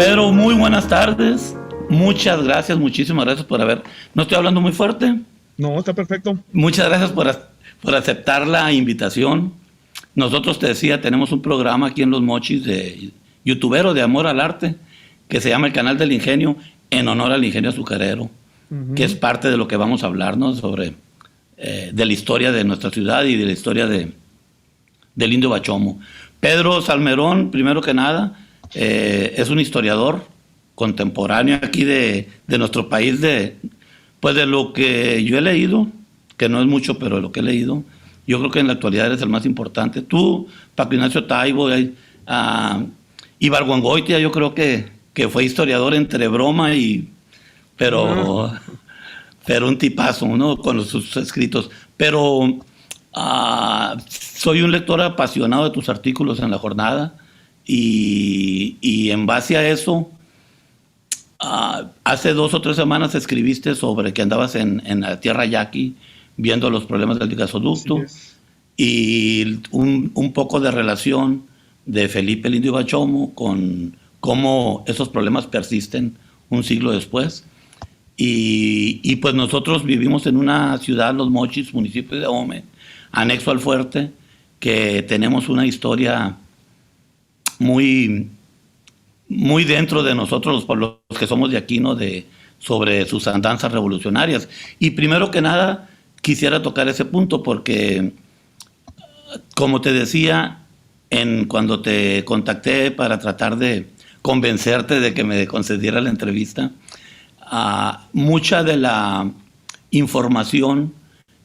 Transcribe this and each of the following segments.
Pedro, muy buenas tardes. Muchas gracias, muchísimas gracias por haber... ¿No estoy hablando muy fuerte? No, está perfecto. Muchas gracias por aceptar la invitación. Nosotros, te decía, tenemos un programa aquí en Los Mochis de youtuberos de amor al arte que se llama El Canal del Ingenio, en honor al ingenio azucarero, que es parte de lo que vamos a hablar, ¿no? Sobre de la historia de nuestra ciudad y de la historia del Indio Bachomo. Pedro Salmerón, primero que nada, es un historiador contemporáneo aquí de nuestro país, pues de lo que yo he leído, que no es mucho, pero de lo que he leído, yo creo que en la actualidad eres el más importante. Tú, Paco Ignacio Taibo, Ibargüengoitia, yo creo que fue historiador entre broma pero un tipazo, ¿no? Con sus escritos. Pero soy un lector apasionado de tus artículos en La Jornada y en base a eso, hace 2 o 3 semanas escribiste sobre que andabas en la tierra yaqui viendo los problemas del gasoducto y un poco de relación de Felipe el Indio Bachomo con cómo esos problemas persisten un siglo después. Y pues nosotros vivimos en una ciudad, Los Mochis, municipio de Ahome, anexo al fuerte, que tenemos una historia muy, muy dentro de nosotros, los que somos de aquí, ¿no? Sobre sus andanzas revolucionarias. Y primero que nada, quisiera tocar ese punto porque, como te decía, cuando te contacté para tratar de convencerte de que me concediera la entrevista, mucha de la información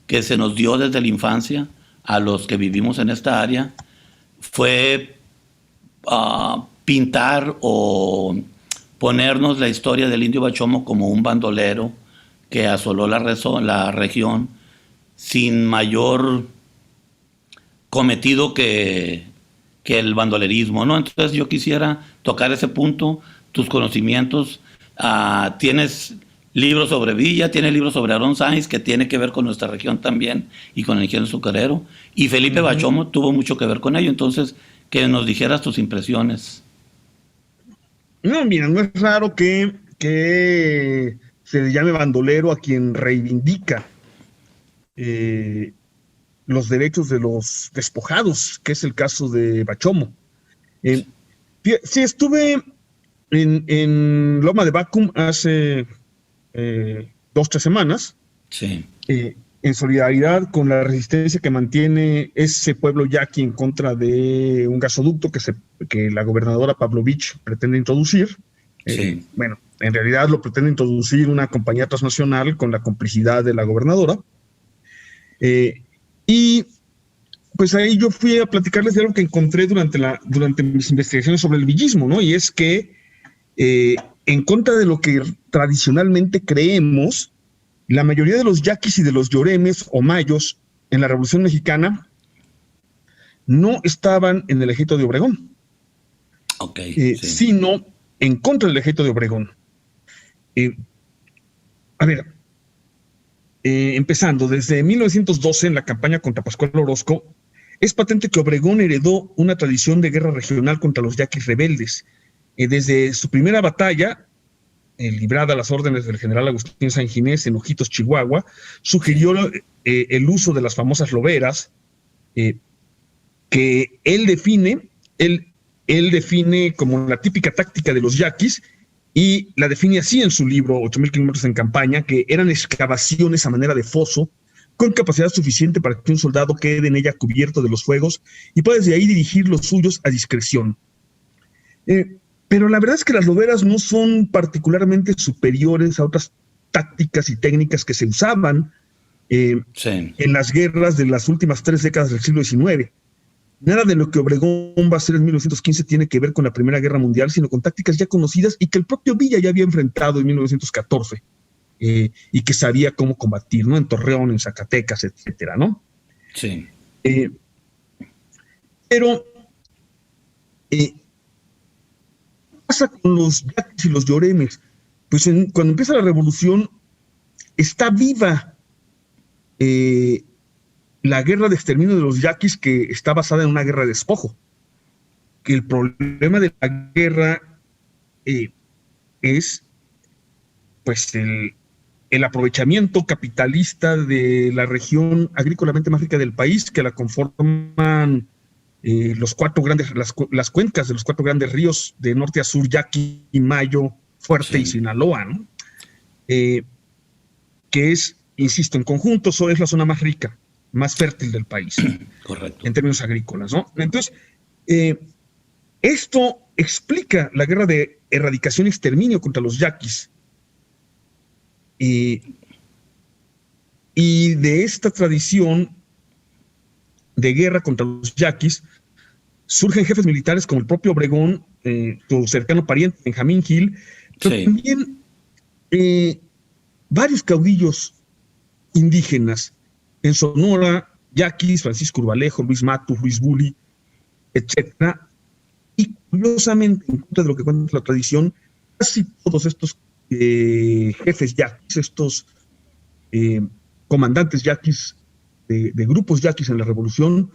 que se nos dio desde la infancia a los que vivimos en esta área fue pintar o ponernos la historia del Indio Bachomo como un bandolero que asoló la región sin mayor cometido que el bandolerismo, ¿no? Entonces yo quisiera tocar ese punto, tus conocimientos. Tienes libros sobre Villa, tienes libros sobre Aarón Sáenz, que tiene que ver con nuestra región también y con el ingenio azucarero. Y Felipe Bachomo tuvo mucho que ver con ello. Entonces, que nos dijeras tus impresiones. No, mira, no es raro que se le llame bandolero a quien reivindica los derechos de los despojados, que es el caso de Bachomo. Sí, estuve en Loma de Bacum hace 2-3 semanas, sí, en solidaridad con la resistencia que mantiene ese pueblo yaqui en contra de un gasoducto que la gobernadora Pavlovich pretende introducir. sí. Bueno, en realidad lo pretende introducir una compañía transnacional con la complicidad de la gobernadora. Y pues ahí yo fui a platicarles de algo que encontré durante mis investigaciones sobre el villismo, ¿no? Y es que en contra de lo que tradicionalmente creemos, la mayoría de los yaquis y de los lloremes o mayos en la Revolución Mexicana no estaban en el ejército de Obregón, Sí. sino en contra del ejército de Obregón. Empezando desde 1912 en la campaña contra Pascual Orozco, es patente que Obregón heredó una tradición de guerra regional contra los yaquis rebeldes. Desde su primera batalla, librada a las órdenes del general Agustín Sanginés en Ojitos, Chihuahua, sugirió el uso de las famosas loberas, que él define como la típica táctica de los yaquis, y la define así en su libro 8,000 kilómetros en campaña, que eran excavaciones a manera de foso, con capacidad suficiente para que un soldado quede en ella cubierto de los fuegos y pueda desde ahí dirigir los suyos a discreción. Pero la verdad es que las loberas no son particularmente superiores a otras tácticas y técnicas que se usaban en las guerras de las últimas 3 décadas del siglo XIX. Nada de lo que Obregón va a hacer en 1915 tiene que ver con la Primera Guerra Mundial, sino con tácticas ya conocidas y que el propio Villa ya había enfrentado en 1914 y que sabía cómo combatir, ¿no? En Torreón, en Zacatecas, etcétera, ¿no? Sí. Pero ¿qué pasa con los yaquis y los lloremes? Pues cuando empieza la revolución está viva la guerra de exterminio de los yaquis, que está basada en una guerra de despojo. Que el problema de la guerra es pues el aprovechamiento capitalista de la región agrícolamente más rica del país, que la conforman las cuencas de los 4 grandes ríos de norte a sur, Yaqui, Mayo, Fuerte y Sinaloa, ¿no? Que es, insisto, en conjunto, eso es la zona más rica, más fértil del país. Correcto. En términos agrícolas, ¿no? Entonces, esto explica la guerra de erradicación y exterminio contra los yaquis. Y de esta tradición de guerra contra los yaquis surgen jefes militares como el propio Obregón, su cercano pariente Benjamín Gil, pero también varios caudillos indígenas en Sonora, yaquis, Francisco Urbalejo, Luis Matus, Luis Bulli, etcétera. Y curiosamente, en contra de lo que cuenta la tradición, casi todos estos jefes yaquis, estos comandantes yaquis de grupos yaquis en la revolución,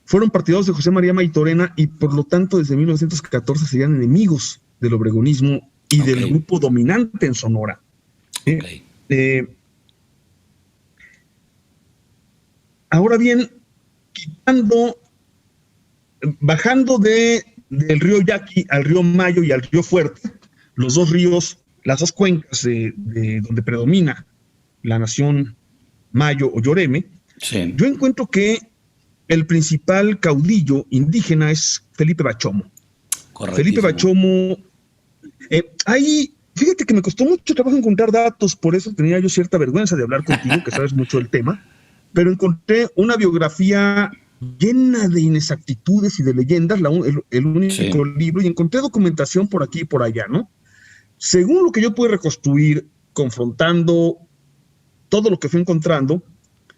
fueron partidarios de José María Maytorena y por lo tanto desde 1914 serían enemigos del obregonismo y del grupo dominante en Sonora. Ahora bien, bajando del río Yaqui al río Mayo y al río Fuerte, los dos ríos, las dos cuencas de donde predomina la nación Mayo o Yoreme, yo encuentro que el principal caudillo indígena es Felipe Bachomo. Felipe Bachomo, ahí, fíjate que me costó mucho trabajo encontrar datos, por eso tenía yo cierta vergüenza de hablar contigo, que sabes mucho del tema, pero encontré una biografía llena de inexactitudes y de leyendas, el único libro, y encontré documentación por aquí y por allá, ¿no? Según lo que yo pude reconstruir, confrontando todo lo que fui encontrando,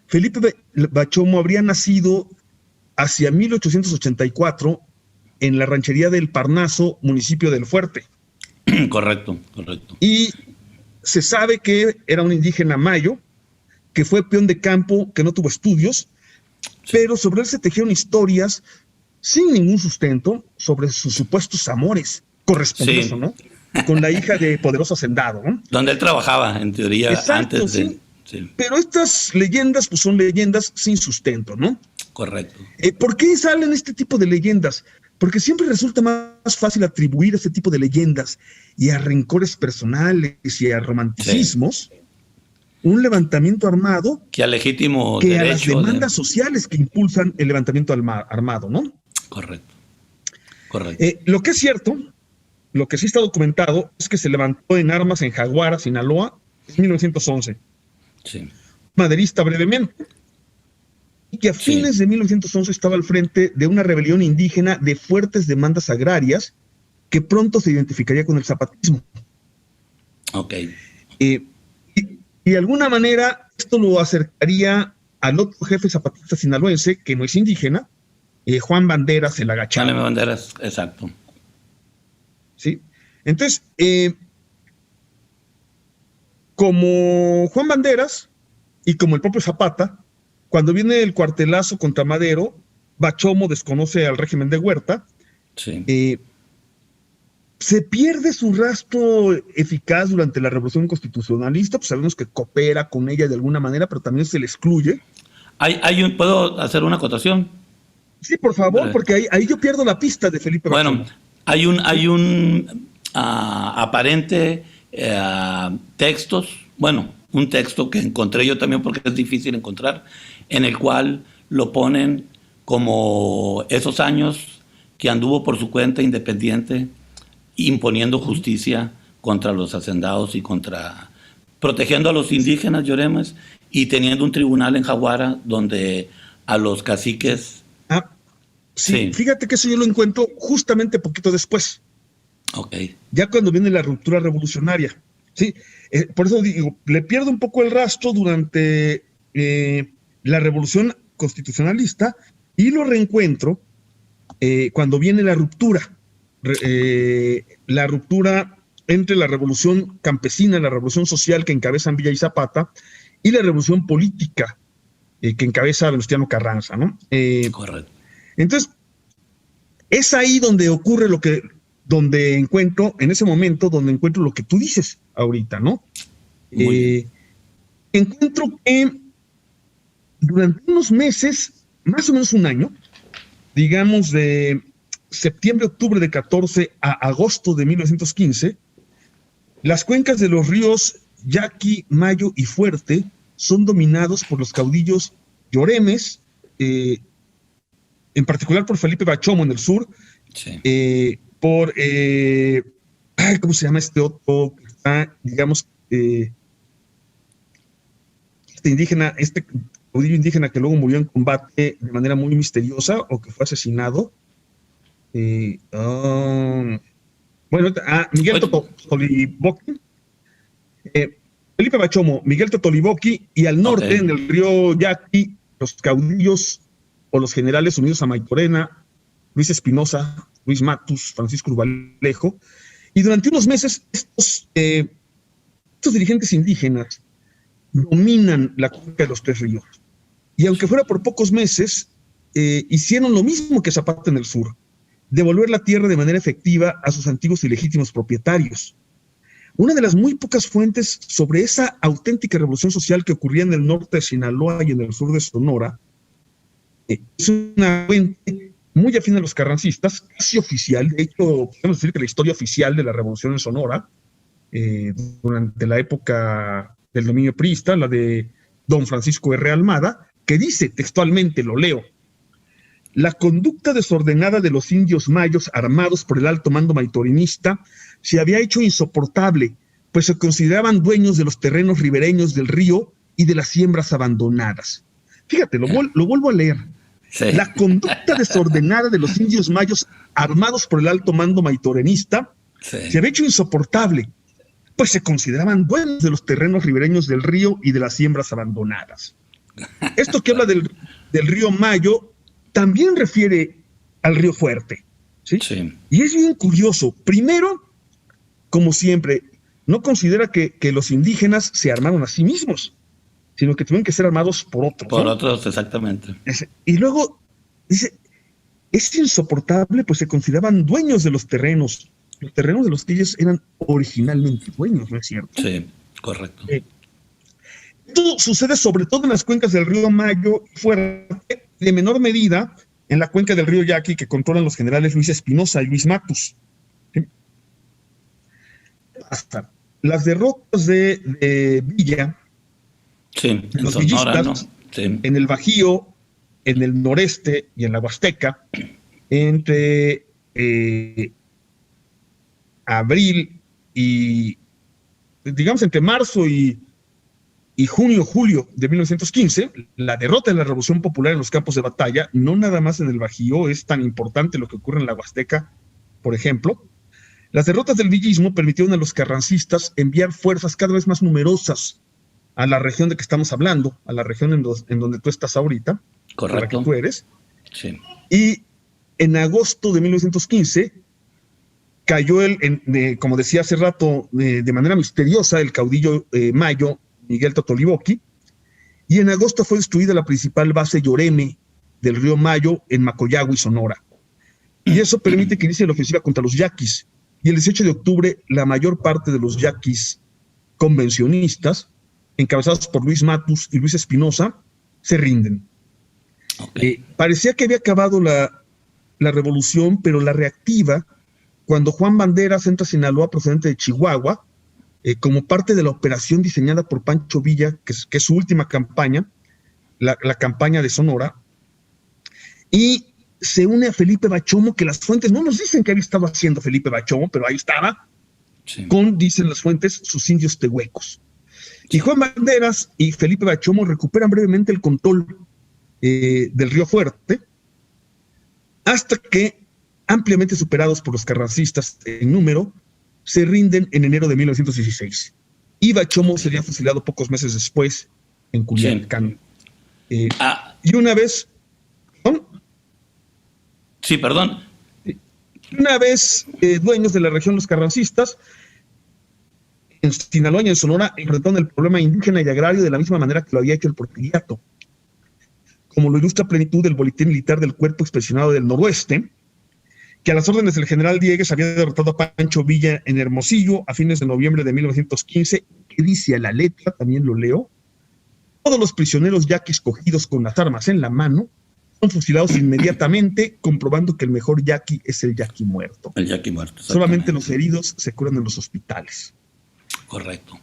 Felipe Bachomo habría nacido hacia 1884 en la ranchería del Parnaso, municipio del Fuerte. Correcto. Y se sabe que era un indígena mayo, que fue peón de campo, que no tuvo estudios, pero sobre él se tejieron historias sin ningún sustento sobre sus supuestos amores correspondientes, ¿no? Con la hija de poderoso hacendado, ¿no? Donde él trabajaba, en teoría. Exacto, antes de... Pero estas leyendas pues son leyendas sin sustento, ¿no? Correcto. ¿Por qué salen este tipo de leyendas? Porque siempre resulta más fácil atribuir este tipo de leyendas y a rencores personales y a romanticismos un levantamiento armado que a legítimo que derecho, a las demandas sociales que impulsan el levantamiento armado, ¿no? Correcto. Lo que es cierto, lo que sí está documentado, es que se levantó en armas en Jaguara, Sinaloa, en 1911. Maderista brevemente. Y que a fines de 1911 estaba al frente de una rebelión indígena de fuertes demandas agrarias que pronto se identificaría con el zapatismo. Y de alguna manera esto lo acercaría al otro jefe zapatista sinaloense, que no es indígena, Juan Banderas, el agachado. Juan Banderas, exacto. ¿Sí? Entonces, como Juan Banderas y como el propio Zapata, cuando viene el cuartelazo contra Madero, Bachomo desconoce al régimen de Huerta, se pierde su rastro eficaz durante la Revolución Constitucionalista, pues sabemos que coopera con ella de alguna manera, pero también se le excluye. ¿Puedo hacer una acotación? Sí, por favor, porque ahí yo pierdo la pista de Felipe Bachomo. Bueno, hay un aparente textos, un texto que encontré yo también porque es difícil encontrar, en el cual lo ponen como esos años que anduvo por su cuenta independiente imponiendo justicia contra los hacendados y protegiendo a los indígenas yoremes y teniendo un tribunal en Jaguara donde a los caciques... Sí, fíjate que eso yo lo encuentro justamente poquito después. Ya cuando viene la ruptura revolucionaria. Sí, por eso digo, le pierdo un poco el rastro durante la Revolución Constitucionalista y lo reencuentro cuando viene la ruptura entre la Revolución Campesina, la Revolución Social que encabezan Villa y Zapata, y la Revolución Política que encabeza Venustiano Carranza, ¿no? Correcto. Entonces, es ahí donde ocurre lo que en ese momento, donde encuentro lo que tú dices ahorita, ¿no? Encuentro que durante unos meses, más o menos un año, digamos de septiembre, octubre de 14 a agosto de 1915, las cuencas de los ríos Yaqui, Mayo y Fuerte son dominados por los caudillos lloremes, en particular por Felipe Bachomo en el sur, por, ¿cómo se llama este otro que está, digamos, este caudillo indígena que luego murió en combate de manera muy misteriosa o que fue asesinado? Miguel Totoliboqui, Felipe Bachomo, Miguel Totoliboqui, y al norte, en el río Yaqui, los caudillos o los generales unidos a Maytorena, Luis Espinosa, Luis Matus, Francisco Urbalejo, y durante unos meses estos dirigentes indígenas dominan la cuenca de los tres ríos. Y aunque fuera por pocos meses, hicieron lo mismo que Zapata en el sur, devolver la tierra de manera efectiva a sus antiguos y legítimos propietarios. Una de las muy pocas fuentes sobre esa auténtica revolución social que ocurría en el norte de Sinaloa y en el sur de Sonora es una fuente muy afín a los carrancistas, casi oficial. De hecho, podemos decir que la historia oficial de la revolución en Sonora, durante la época del dominio priista, la de don Francisco R. Almada, que dice textualmente, lo leo: la conducta desordenada de los indios mayos armados por el alto mando maitorinista se había hecho insoportable, pues se consideraban dueños de los terrenos ribereños del río y de las siembras abandonadas. Fíjate, lo vuelvo a leer. Sí. La conducta desordenada de los indios mayos armados por el alto mando maitorinista se había hecho insoportable, pues se consideraban dueños de los terrenos ribereños del río y de las siembras abandonadas. Esto que habla del río Mayo también refiere al río Fuerte, ¿sí? Sí. Y es bien curioso. Primero, como siempre, no considera que los indígenas se armaron a sí mismos, sino que tuvieron que ser armados por otros. Por otros, exactamente. Y luego dice, es insoportable, pues se consideraban dueños de los terrenos de los que ellos eran originalmente dueños, ¿no es cierto? Sí, correcto. Esto sucede sobre todo en las cuencas del río Mayo y Fuerte, de menor medida en la cuenca del río Yaqui, que controlan los generales Luis Espinosa y Luis Matus. ¿Sí? Hasta las derrotas de Villa, sí, en los Sonora, villistas, ¿no? Sí. En el Bajío, en el noreste y en la Huasteca, entre abril y, digamos, entre marzo y junio, julio de 1915, la derrota de la Revolución Popular en los campos de batalla, no nada más en el Bajío, es tan importante lo que ocurre en la Huasteca, por ejemplo. Las derrotas del villismo permitieron a los carrancistas enviar fuerzas cada vez más numerosas a la región de que estamos hablando, a la región en donde tú estás ahorita, correcto, la que tú eres. Sí. Y en agosto de 1915 cayó como decía hace rato, de manera misteriosa, el caudillo Mayo, Miguel Totoliboqui, y en agosto fue destruida la principal base Lloreme del río Mayo en Macoyagua y Sonora. Y eso permite que inicie la ofensiva contra los yaquis. Y el 18 de octubre, la mayor parte de los yaquis convencionistas, encabezados por Luis Matus y Luis Espinosa, se rinden. Okay. Parecía que había acabado la revolución, pero la reactiva cuando Juan Banderas entra a Sinaloa procedente de Chihuahua, como parte de la operación diseñada por Pancho Villa, que es su última campaña, la campaña de Sonora, y se une a Felipe Bachomo, que las fuentes no nos dicen qué había estado haciendo Felipe Bachomo, pero ahí estaba, sí, con, dicen las fuentes, sus indios tehuecos. Sí. Y Juan Banderas y Felipe Bachomo recuperan brevemente el control del río Fuerte, hasta que, ampliamente superados por los carrancistas en número, se rinden en enero de 1916. Y Bachomo sería fusilado pocos meses después en Culiacán. Sí. Y una vez... ¿no? Sí, perdón. Una vez dueños de la región los carrancistas, en Sinaloa y en Sonora enfrentaron el problema indígena y agrario de la misma manera que lo había hecho el Porfiriato. Como lo ilustra a plenitud el boletín militar del Cuerpo Expedicionario del Noroeste, que a las órdenes del general Diegues había derrotado a Pancho Villa en Hermosillo a fines de noviembre de 1915, que dice a la letra, también lo leo: todos los prisioneros yaquis cogidos con las armas en la mano son fusilados inmediatamente, comprobando que el mejor yaqui es el yaqui muerto. El yaqui muerto. Solamente los heridos se curan en los hospitales. Correcto.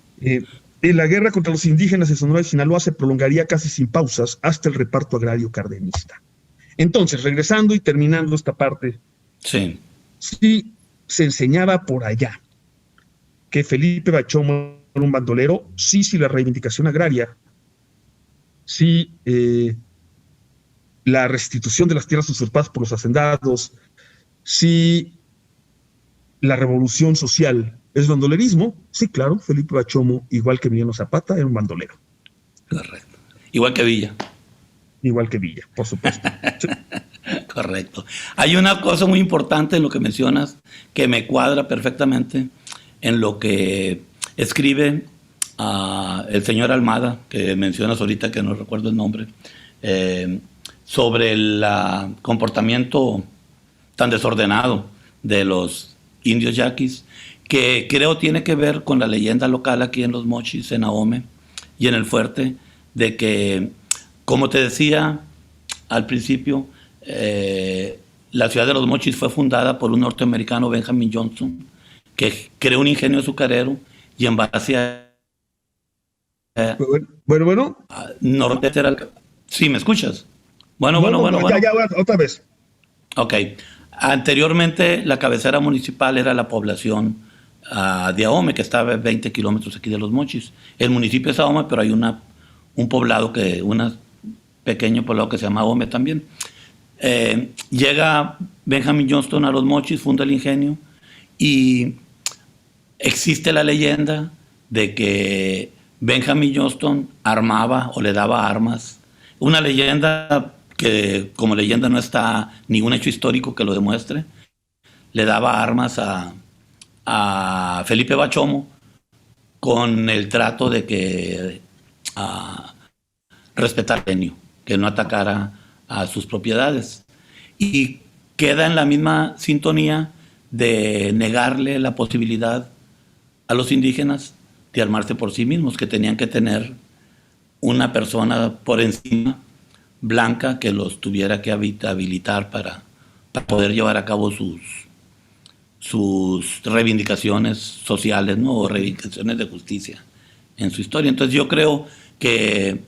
La guerra contra los indígenas de Sonora y Sinaloa se prolongaría casi sin pausas hasta el reparto agrario cardenista. Entonces, regresando y terminando esta parte, sí se enseñaba por allá que Felipe Bachomo era un bandolero, sí, la reivindicación agraria, sí, la restitución de las tierras usurpadas por los hacendados, sí, la revolución social es bandolerismo. Sí, claro, Felipe Bachomo, igual que Emiliano Zapata, era un bandolero. Correcto. Igual que Villa. Igual que Villa, por supuesto. Sí. Correcto. Hay una cosa muy importante en lo que mencionas que me cuadra perfectamente en lo que escribe el señor Almada, que mencionas ahorita, que no recuerdo el nombre, sobre el comportamiento tan desordenado de los indios yaquis, que creo tiene que ver con la leyenda local aquí en Los Mochis, en Ahome y en el fuerte, de que, como te decía al principio, la ciudad de Los Mochis fue fundada por un norteamericano, Benjamin Johnston, que creó un ingenio azucarero y en base a... Bueno. Sí, ¿me escuchas? Bueno. Ya, otra vez. Ok. Anteriormente, la cabecera municipal era la población de Ahome, que estaba a 20 kilómetros aquí de Los Mochis. El municipio es Ahome, pero hay un poblado, un pequeño poblado que se llama Ahome también. Llega Benjamin Johnston a Los Mochis, funda el ingenio, y existe la leyenda de que Benjamin Johnston armaba o le daba armas. Una leyenda que como leyenda no está ningún hecho histórico que lo demuestre. Le daba armas a Felipe Bachomo con el trato de que respetar el ingenio, que no atacara a sus propiedades. Y queda en la misma sintonía de negarle la posibilidad a los indígenas de armarse por sí mismos, que tenían que tener una persona por encima blanca que los tuviera que habilitar para poder llevar a cabo sus reivindicaciones sociales, ¿no? O reivindicaciones de justicia en su historia. Entonces yo creo que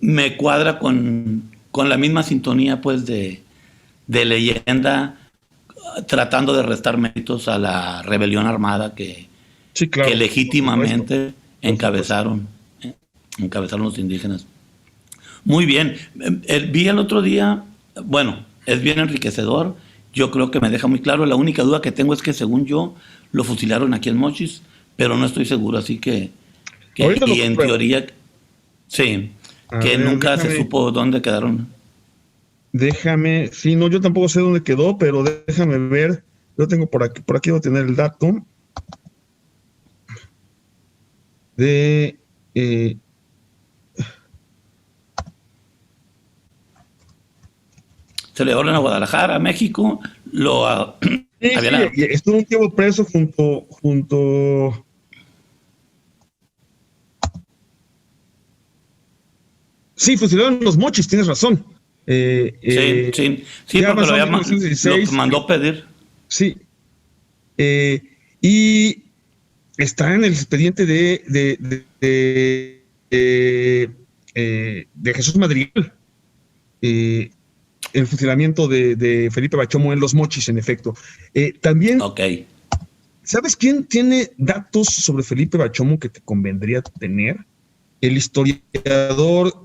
me cuadra con la misma sintonía, pues, de leyenda, tratando de restar méritos a la rebelión armada que legítimamente encabezaron los indígenas. Muy bien. Vi el otro día, bueno, es bien enriquecedor. Yo creo que me deja muy claro. La única duda que tengo es que, según yo, lo fusilaron aquí en Mochis, pero no estoy seguro, así que y en teoría, sí, que nunca se supo dónde quedaron. Déjame, sí, no, yo tampoco sé dónde quedó, pero déjame ver. Yo tengo por aquí voy a tener el dato de Se le llevaron a Guadalajara, a México. Estuvo un tiempo preso junto. Sí, fusilaron Los Mochis, tienes razón. Sí, porque lo mandó pedir. Sí. Y está en el expediente de Jesús Madrigal. El fusilamiento de Felipe Bachomo en Los Mochis, en efecto. También, ¿sabes quién tiene datos sobre Felipe Bachomo que te convendría tener? El historiador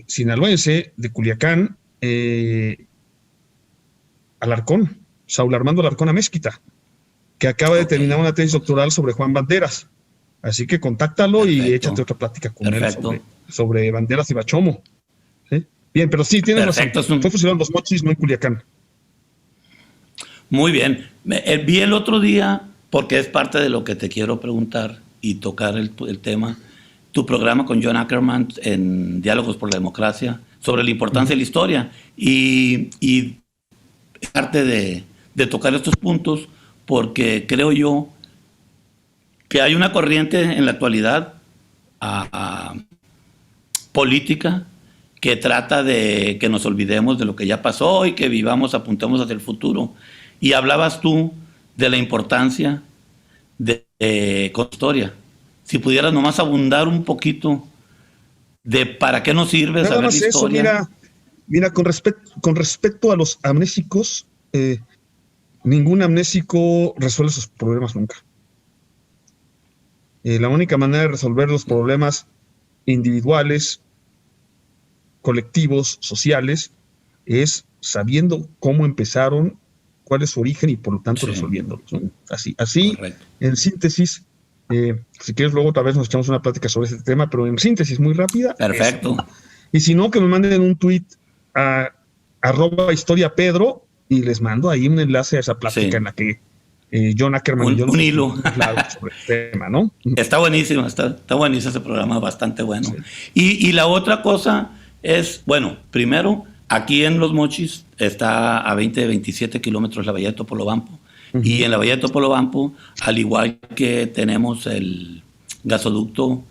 sinaloense de Culiacán, Alarcón, Saúl Armando Alarcón Amezquita, que acaba de terminar una tesis doctoral sobre Juan Banderas. Así que contáctalo y échate otra plática con él sobre Banderas y Bachomo. ¿Sí? Bien, pero sí, tienes razón. Fue fusilado en Los Mochis, no en Culiacán. Muy bien. Vi el otro día, porque es parte de lo que te quiero preguntar y tocar el tema, tu programa con John Ackerman en Diálogos por la Democracia sobre la importancia de la historia y parte de de tocar estos puntos, porque creo yo que hay una corriente en la actualidad política que trata de que nos olvidemos de lo que ya pasó y que vivamos, apuntemos hacia el futuro. Y hablabas tú de la importancia con historia. Si pudieras nomás abundar un poquito de para qué nos sirve Nada saber más la historia. Eso, mira, con respecto a los amnésicos, ningún amnésico resuelve sus problemas nunca. La única manera de resolver los problemas individuales, colectivos, sociales, es sabiendo cómo empezaron, cuál es su origen y por lo tanto resolviéndolos, ¿no? Así en síntesis, si quieres luego otra vez nos echamos una plática sobre este tema, pero en síntesis muy rápida. Perfecto. Eso. Y si no, que me manden un tweet a @historiapedro y les mando ahí un enlace a esa plática en la que John Ackerman y yo un hilo sobre el tema, ¿no? Está buenísimo, está buenísimo ese programa, bastante bueno. Sí. Y la otra cosa es, bueno, primero, aquí en Los Mochis está a 27 kilómetros la bahía de Topolobampo. Y en la bahía de Topolobampo, al igual que tenemos el gasoducto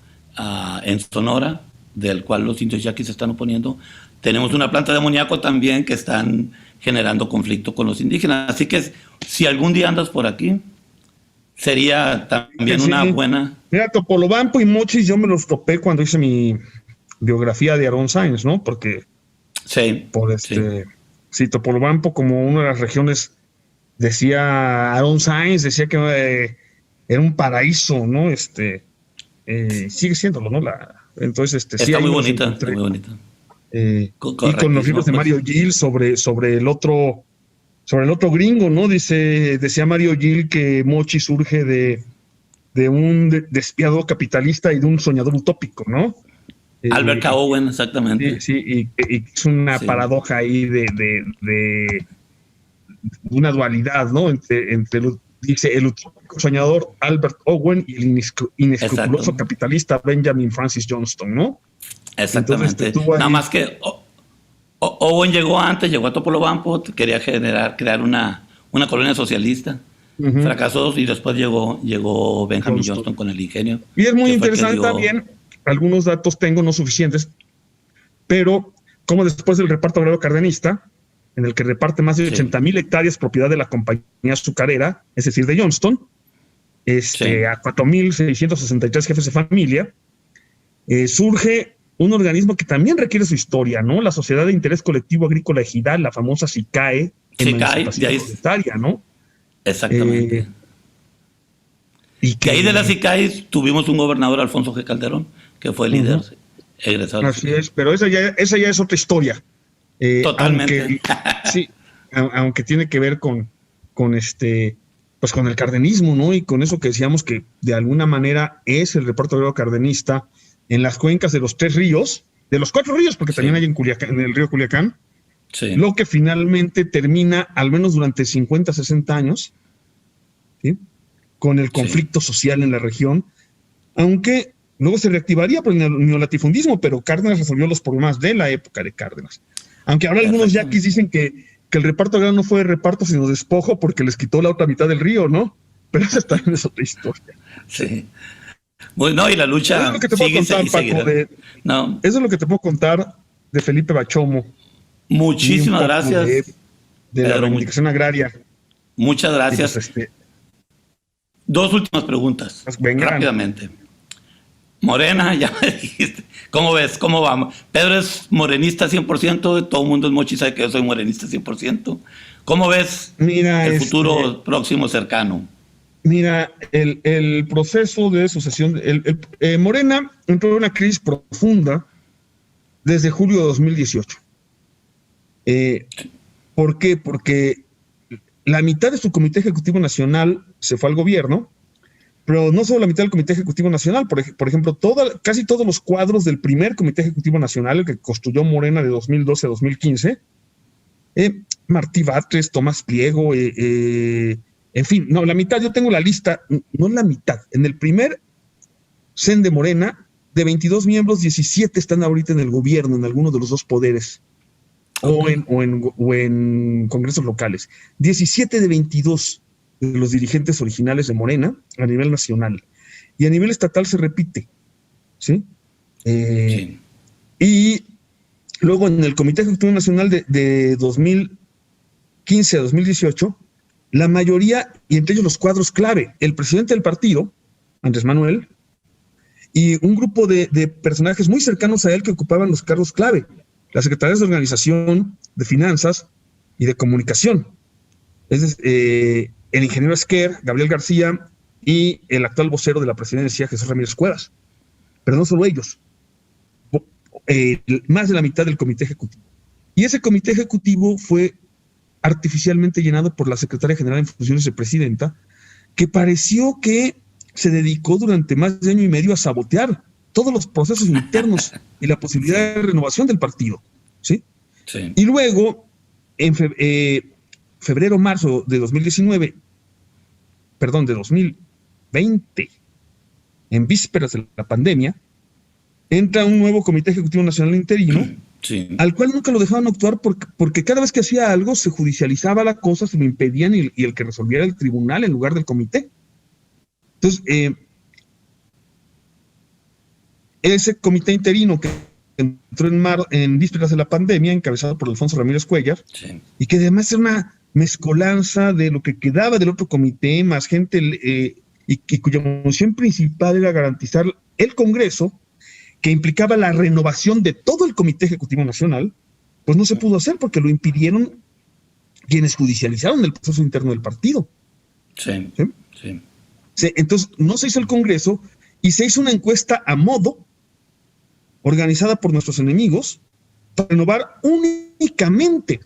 en Sonora, del cual los indios yaquis se están oponiendo, tenemos una planta de amoníaco también que están generando conflicto con los indígenas. Así que si algún día andas por aquí, sería también una buena... Mira, Topolobampo y Mochis yo me los topé cuando hice mi biografía de Aaron Sainz, ¿no? Porque Topolobampo, como una de las regiones, decía Aaron Sainz, decía que era un paraíso, ¿no? Sigue siéndolo, ¿no? Entonces, está muy bonita, muy bonita. Y con los libros de Mario Gill sobre el otro gringo, ¿no? Decía Mario Gill que Mochi surge de un despiadado capitalista y de un soñador utópico, ¿no? Albert K. Owen, exactamente. Sí, y es una paradoja ahí de una dualidad, ¿no? Dice el utópico soñador Albert Owen y el inescrupuloso capitalista Benjamin Francis Johnston, ¿no? Exactamente. Nada más que Owen llegó a Topolobampo, quería crear una colonia socialista. Fracasó y después llegó Benjamin Johnston con el ingenio. Y es muy interesante también, algunos datos tengo, no suficientes, pero como después del reparto agrario cardenista, en el que reparte más de 80,000 hectáreas propiedad de la compañía azucarera, es decir, de Johnston, a 4,663 jefes de familia, surge un organismo que también requiere su historia, ¿no? La Sociedad de Interés Colectivo Agrícola Ejidal, la famosa SICAE, proletaria, ¿no? Exactamente. Y que ahí de la SICAE tuvimos un gobernador, Alfonso G. Calderón, que fue líder egresado. Así es, pero esa ya es otra historia. Totalmente. Aunque tiene que ver con el cardenismo, ¿no? Y con eso que decíamos que de alguna manera es el reparto agrario cardenista en las cuencas de los 3 ríos, de los 4 ríos, porque también hay en el río Culiacán, lo que finalmente termina, al menos durante 50, 60 años, ¿sí?, con el conflicto social en la región, aunque luego se reactivaría por el neolatifundismo, pero Cárdenas resolvió los problemas de la época de Cárdenas. Aunque ahora algunos yaquis dicen que el reparto agrario no fue reparto, sino despojo, porque les quitó la otra mitad del río, ¿no? Pero esa también es otra historia. Sí. Bueno, y la lucha eso es lo que te puedo contar, Paco, eso es lo que te puedo contar de Felipe Bachomo. Muchísimas gracias. De la reivindicación agraria. Muchas gracias. Pues, 2 últimas preguntas. Rápidamente. Morena, ya me dijiste. ¿Cómo ves? ¿Cómo vamos? Pedro es morenista 100%, todo el mundo es Mochi, sabe que yo soy morenista 100%. ¿Cómo ves el futuro próximo cercano? Mira, el proceso de sucesión, Morena entró en una crisis profunda desde julio de 2018. ¿Por qué? Porque la mitad de su Comité Ejecutivo Nacional se fue al gobierno, pero no solo la mitad del Comité Ejecutivo Nacional, por ejemplo, casi todos los cuadros del primer Comité Ejecutivo Nacional, el que construyó Morena de 2012 a 2015, Martí Batres, Tomás Pliego, en fin, no, la mitad, yo tengo la lista, no la mitad. En el primer CEN de Morena, de 22 miembros, 17 están ahorita en el gobierno, en alguno de los 2 poderes. o en congresos locales. 17 de 22 de los dirigentes originales de Morena a nivel nacional. Y a nivel estatal se repite, ¿sí? Sí. Y luego en el Comité Ejecutivo Nacional de 2015 a 2018, la mayoría, y entre ellos los cuadros clave, el presidente del partido, Andrés Manuel, y un grupo de personajes muy cercanos a él que ocupaban los cargos clave, las secretarías de Organización, de Finanzas y de Comunicación. Es decir, el ingeniero Esquer, Gabriel García y el actual vocero de la presidencia, Jesús Ramírez Cuevas. Pero no solo ellos, más de la mitad del comité ejecutivo. Y ese comité ejecutivo fue artificialmente llenado por la secretaria general en funciones de presidenta, que pareció que se dedicó durante más de año y medio a sabotear todos los procesos internos y la posibilidad de renovación del partido, ¿sí? Sí. Y luego, en febrero, marzo de 2019, perdón, de 2020, en vísperas de la pandemia, entra un nuevo Comité Ejecutivo Nacional interino, sí, al cual nunca lo dejaban actuar porque cada vez que hacía algo se judicializaba la cosa, se lo impedían y el que resolviera el tribunal en lugar del comité. Entonces, ese comité interino que entró en vísperas de la pandemia, encabezado por Alfonso Ramírez Cuellar, sí, y que además era una mezcolanza de lo que quedaba del otro comité, más gente, y cuya función principal era garantizar el Congreso, que implicaba la renovación de todo el Comité Ejecutivo Nacional, pues no se pudo hacer porque lo impidieron quienes judicializaron el proceso interno del partido. sí, ¿Sí? sí. Entonces, no se hizo el Congreso y se hizo una encuesta a modo, organizada por nuestros enemigos, para renovar únicamente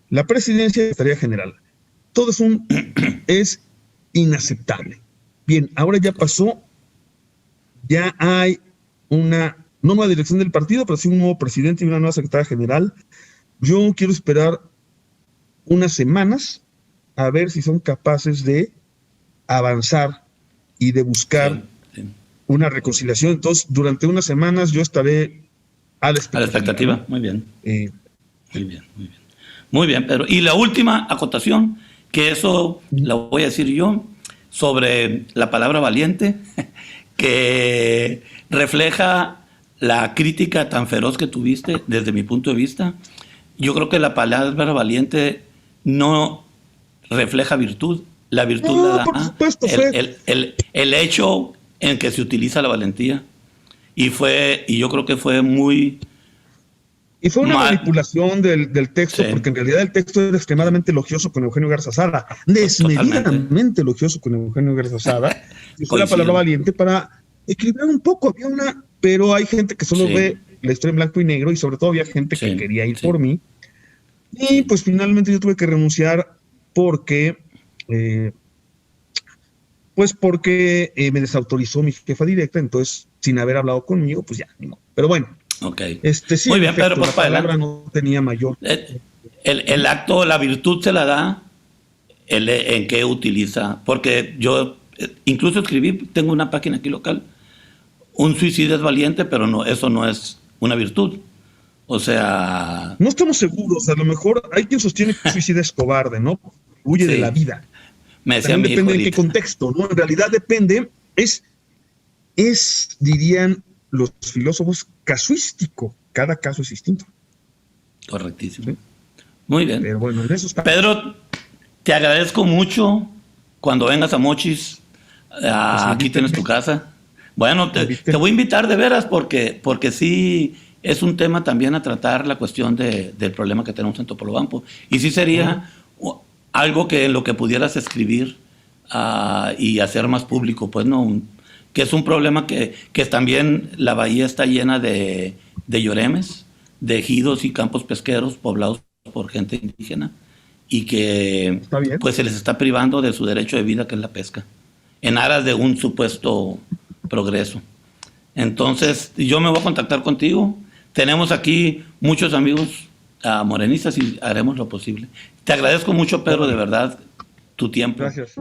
la presidencia y la Secretaría General. Todo es inaceptable. Bien, ahora ya pasó, ya hay una no nueva dirección del partido, pero sí un nuevo presidente y una nueva secretaria general. Yo quiero esperar unas semanas a ver si son capaces de avanzar y de buscar una reconciliación. Entonces, durante unas semanas yo estaré a la expectativa. Muy bien. Muy bien, muy bien. Muy bien, Pedro. Y la última acotación, que eso la voy a decir yo, sobre la palabra valiente, que refleja la crítica tan feroz que tuviste desde mi punto de vista. Yo creo que la palabra valiente no refleja virtud. La virtud la da por supuesto, el hecho en que se utiliza la valentía. Y yo creo que fue muy... Y fue una manipulación del texto, sí, porque en realidad el texto era extremadamente elogioso con Eugenio Garza Sada, desmedidamente elogioso con Eugenio Garza Sada, y fue la palabra valiente para equilibrar un poco. Pero hay gente que solo ve la historia en blanco y negro, y sobre todo había gente que quería ir por mí. Y pues finalmente yo tuve que renunciar porque me desautorizó mi jefa directa, entonces sin haber hablado conmigo, pues ya, ni modo. Pero bueno. Okay. Sí, muy bien, pero la palabra no tenía mayor. El acto, la virtud se la da en qué utiliza, porque yo incluso escribí, tengo una página aquí local, un suicidio es valiente, pero no, eso no es una virtud. O sea... No estamos seguros, a lo mejor hay quien sostiene que un suicidio es cobarde, ¿no? Huye de la vida. Me decía también depende en qué contexto, ¿no? En realidad depende, dirían los filósofos, casuístico. Cada caso es distinto. Correctísimo. ¿Sí? Muy bien. Pero bueno, en eso está. Pedro, te agradezco mucho cuando vengas a Mochis. Aquí tienes tu casa. Bueno, te voy a invitar de veras porque sí es un tema también a tratar, la cuestión del problema que tenemos en Topolobampo. Y sí sería algo que en lo que pudieras escribir y hacer más público, pues no, que es un problema que también la bahía está llena de lloremes, de ejidos y campos pesqueros poblados por gente indígena y que pues se les está privando de su derecho de vida, que es la pesca, en aras de un supuesto progreso. Entonces yo me voy a contactar contigo. Tenemos aquí muchos amigos morenistas y haremos lo posible. Te agradezco mucho, Pedro, de verdad, tu tiempo. Gracias.